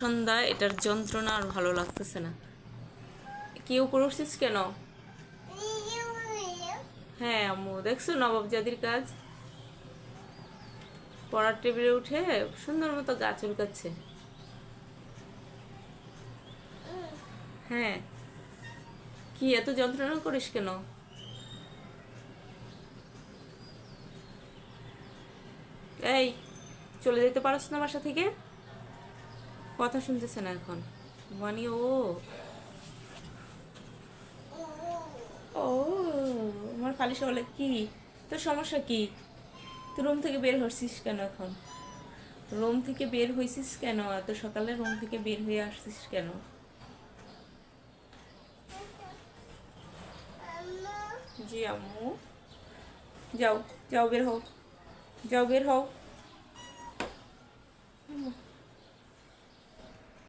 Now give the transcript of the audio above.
সন্ধ্যা এটার যন্ত্রণা আর ভালো লাগতেছে না। কি উপরে উঠছিস কেন? হ্যাঁ আম্মু, দেখছো নবাবজাদির কাজ? পড়ার টেবিলে উঠে সুন্দর মতো গা চুলকাচ্ছে। হ্যাঁ, কি এত যন্ত্রণা করিস কেন? এই, চলে যেতে পারছ না বাসা থেকে? কথা শুনতেছে না এখন মানে ও ও আমার খালিশ বলে কি? তোর সমস্যা কি? তুই রুম থেকে বের হচ্ছিস কেন এখন? রুম থেকে বের হইছিস কেন? এত সকালে রুম থেকে বের হয়ে আসছিস কেন? জি আম্মু। যাও, যাও বের হও, যাও বের হও।